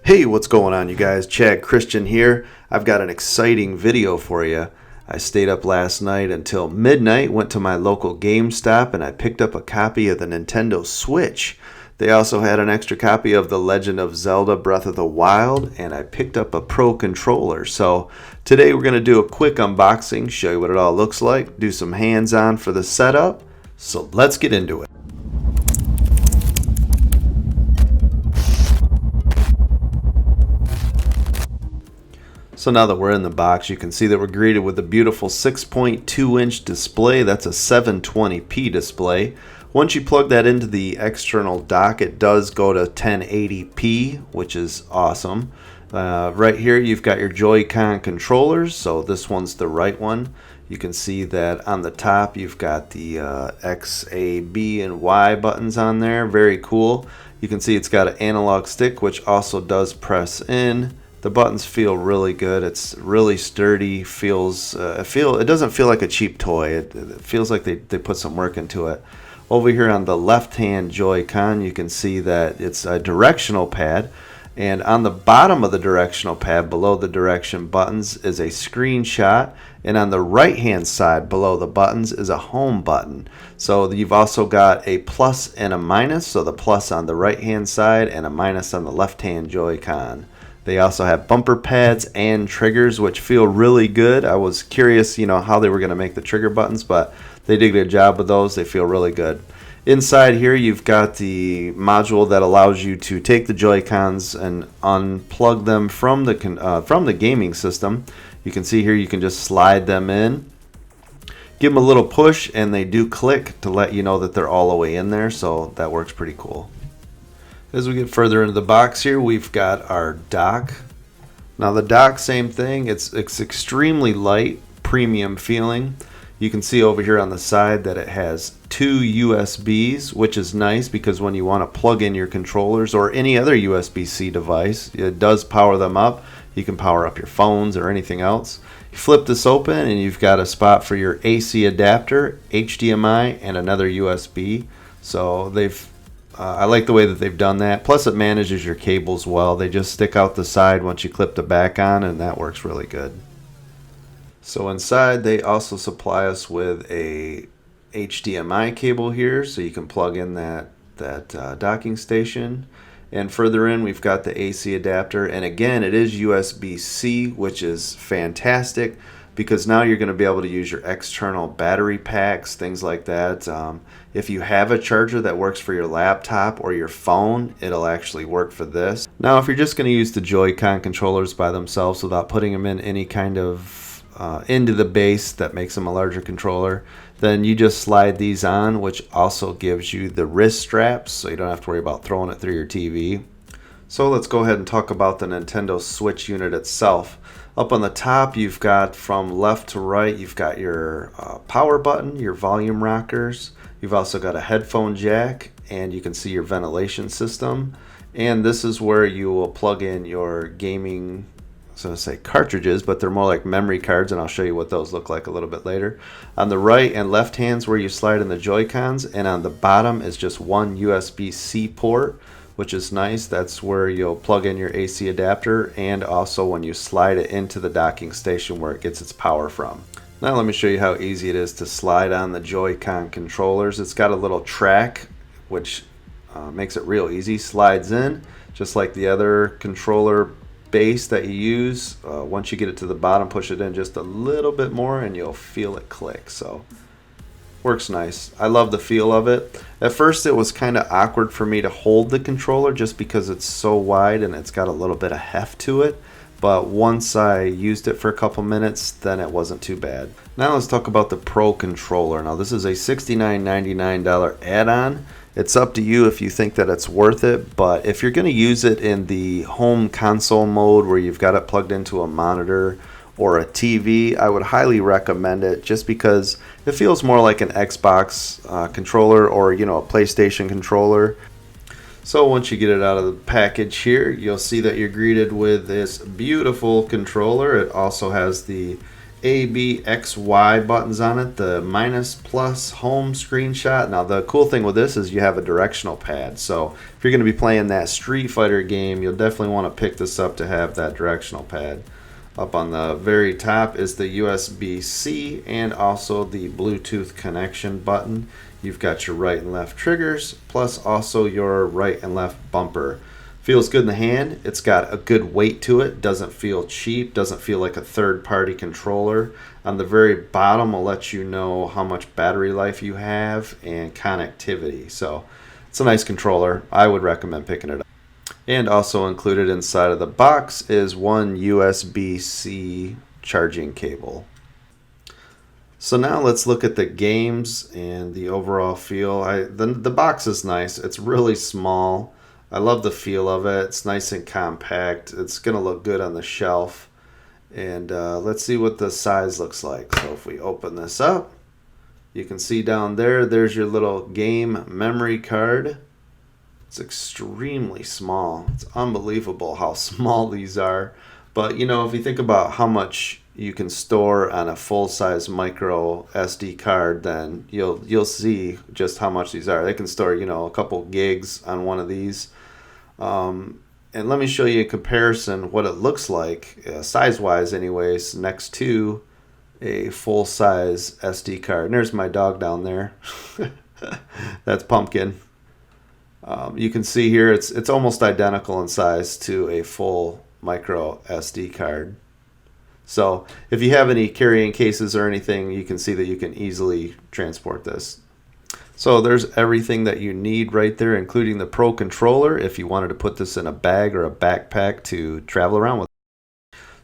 Hey, what's going on, you guys? Chad Christian here. I've got an exciting video for you. I stayed up last night until midnight, went to my local GameStop, and I picked up a copy of the Nintendo Switch. They also had an extra copy of The Legend of Zelda Breath of the Wild, and I picked up a Pro controller. So today we're going to do a quick unboxing, show you what it all looks like, do some hands-on for the setup. So let's get into it. So now that we're in the box, you can see that we're greeted with a beautiful 6.2-inch display. That's a 720p display. Once you plug that into the external dock, it does go to 1080p, which is awesome. Right here, you've got your Joy-Con controllers. So this one's the right one. You can see that on the top, you've got the X, A, B, and Y buttons on there. Very cool. You can see it's got an analog stick, which also does press in. The buttons feel really good. It's really sturdy. It doesn't feel like a cheap toy. It feels like they put some work into it. Over here on the left-hand Joy-Con, you can see that it's a directional pad. And on the bottom of the directional pad, below the direction buttons, is a screenshot. And on the right-hand side, below the buttons, is a home button. So you've also got a plus and a minus. So the plus on the right-hand side and a minus on the left-hand Joy-Con. They also have bumper pads and triggers, which feel really good. I was curious, how they were going to make the trigger buttons, but they did a good job with those. They feel really good. Inside here, you've got the module that allows you to take the Joy-Cons and unplug them from the gaming system. You can see here you can just slide them in. Give them a little push, and they do click to let you know that they're all the way in there, so that works pretty cool. As we get further into the box here, we've got our dock. Now the dock, same thing. It's extremely light, premium feeling. You can see over here on the side that it has two USBs, which is nice because when you want to plug in your controllers or any other USB-C device, it does power them up. You can power up your phones or anything else. You flip this open and you've got a spot for your AC adapter, HDMI, and another USB. So I like the way that they've done that. Plus it manages your cables well. They just stick out the side once you clip the back on, and that works really good. So inside they also supply us with a HDMI cable here, so you can plug in that docking station. And further in we've got the AC adapter, and again it is USB-C, which is fantastic because now you're going to be able to use your external battery packs, things like that. If you have a charger that works for your laptop or your phone, it'll actually work for this. Now, if you're just going to use the Joy-Con controllers by themselves without putting them in any kind of into the base that makes them a larger controller, then you just slide these on, which also gives you the wrist straps, so you don't have to worry about throwing it through your TV. So let's go ahead and talk about the Nintendo Switch unit itself. Up on the top, you've got from left to right, you've got your power button, your volume rockers. You've also got a headphone jack, and you can see your ventilation system. And this is where you will plug in your gaming, cartridges, but they're more like memory cards, and I'll show you what those look like a little bit later. On the right and left hands where you slide in the Joy-Cons, and on the bottom is just one USB-C port, which is nice. That's where you'll plug in your AC adapter, and also when you slide it into the docking station where it gets its power from. Now let me show you how easy it is to slide on the Joy-Con controllers. It's got a little track which makes it real easy. Slides in just like the other controller base that you use. Once you get it to the bottom, push it in just a little bit more and you'll feel it click. So works nice. I love the feel of it. At first it was kind of awkward for me to hold the controller just because it's so wide and it's got a little bit of heft to it. But once I used it for a couple minutes, then it wasn't too bad. Now let's talk about the Pro controller. Now this is a $69.99 add-on. It's up to you if you think that it's worth it, but if you're going to use it in the home console mode where you've got it plugged into a monitor or a TV, I would highly recommend it just because it feels more like an Xbox controller or a PlayStation controller. So once you get it out of the package here, you'll see that you're greeted with this beautiful controller. It also has the A, B, X, Y buttons on it, the minus, plus, home, screenshot. Now the cool thing with this is you have a directional pad, so if you're going to be playing that Street Fighter game, you'll definitely want to pick this up to have that directional pad. Up on the very top is the USB-C and also the Bluetooth connection button. You've got your right and left triggers, plus also your right and left bumper. Feels good in the hand. It's got a good weight to it. Doesn't feel cheap. Doesn't feel like a third-party controller. On the very bottom will let you know how much battery life you have and connectivity. So it's a nice controller. I would recommend picking it up. And also included inside of the box is one USB-C charging cable. So now let's look at the games and the overall feel. The box is nice. It's really small. I love the feel of it. It's nice and compact. It's going to look good on the shelf. And let's see what the size looks like. So if we open this up, you can see down there, there's your little game memory card. It's extremely small. It's unbelievable how small these are. But you know, if you think about how much you can store on a full-size micro SD card, then you'll see just how much these are. They can store, you know, a couple gigs on one of these. And let me show you a comparison what it looks like size-wise anyways next to a full-size SD card. And there's my dog down there. That's Pumpkin. You can see here it's almost identical in size to a full micro SD card. So if you have any carrying cases or anything, you can see that you can easily transport this. So there's everything that you need right there, including the Pro controller if you wanted to put this in a bag or a backpack to travel around with.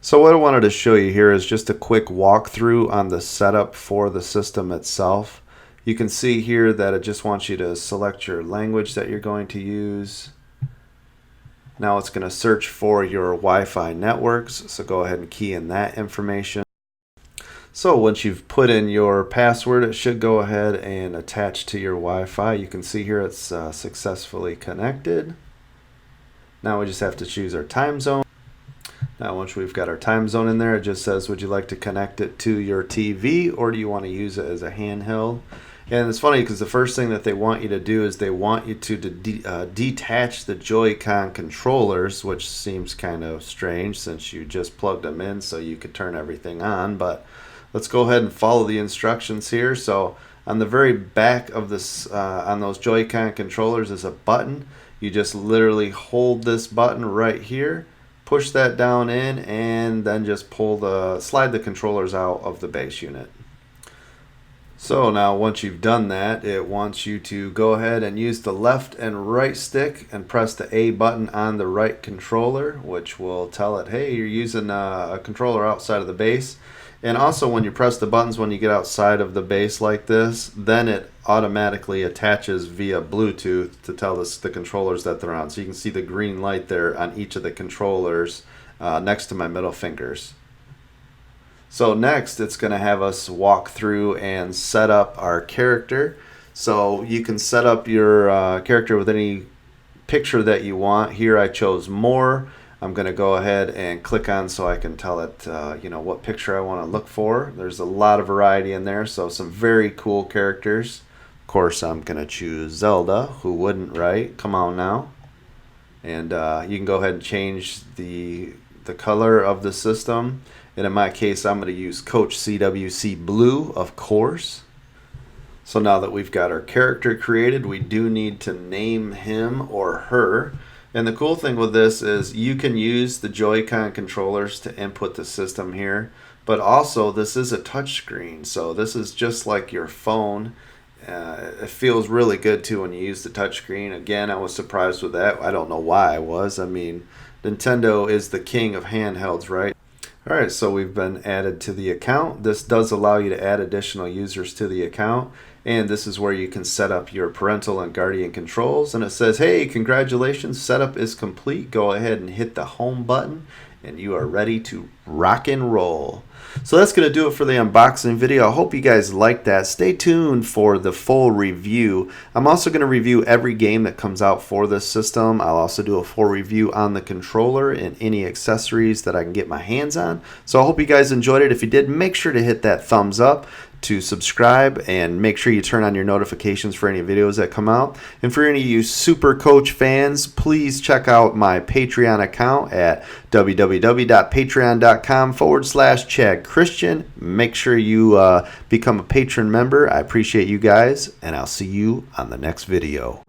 So what I wanted to show you here is just a quick walkthrough on the setup for the system itself. You can see here that it just wants you to select your language that you're going to use. Now it's going to search for your Wi-Fi networks, so go ahead and key in that information. So once you've put in your password, it should go ahead and attach to your Wi-Fi. You can see here it's successfully connected. Now we just have to choose our time zone. Now once we've got our time zone in there, it just says, would you like to connect it to your TV or do you want to use it as a handheld? And it's funny because the first thing that they want you to do is they want you to detach the Joy-Con controllers, which seems kind of strange since you just plugged them in so you could turn everything on. But let's go ahead and follow the instructions here. So on the very back of this, on those Joy-Con controllers is a button. You just literally hold this button right here, push that down in, and then just slide the controllers out of the base unit. So now once you've done that, it wants you to go ahead and use the left and right stick and press the A button on the right controller, which will tell it, hey, you're using a controller outside of the base. And also when you press the buttons when you get outside of the base like this, then it automatically attaches via Bluetooth to tell the controllers that they're on. So you can see the green light there on each of the controllers next to my middle fingers. So next it's going to have us walk through and set up our character. So you can set up your character with any picture that you want. Here I chose more. I'm going to go ahead and click on so I can tell it what picture I want to look for. There's a lot of variety in there, so some very cool characters. Of course I'm going to choose Zelda. Who wouldn't, right? Come on now. And you can go ahead and change the color of the system. And in my case, I'm going to use CoachCWC Blue, of course. So now that we've got our character created, we do need to name him or her. And the cool thing with this is you can use the Joy-Con controllers to input the system here. But also, this is a touchscreen, so this is just like your phone. It feels really good too when you use the touchscreen. Again, I was surprised with that. I don't know why I was. I mean, Nintendo is the king of handhelds, right? Alright, so we've been added to the account. This does allow you to add additional users to the account. And this is where you can set up your parental and guardian controls. And it says, hey, congratulations, setup is complete. Go ahead and hit the home button. and you are ready to rock and roll. So that's going to do it for the unboxing video. I hope you guys liked that. Stay tuned for the full review. I'm also going to review every game that comes out for this system. I'll also do a full review on the controller and any accessories that I can get my hands on. So I hope you guys enjoyed it. If you did, make sure to hit that thumbs up, to subscribe, and make sure you turn on your notifications for any videos that come out. And for any of you Super Coach fans, please check out my Patreon account at www.patreon.com/Chad Christian. Make sure you become a patron member. I appreciate you guys, and I'll see you on the next video.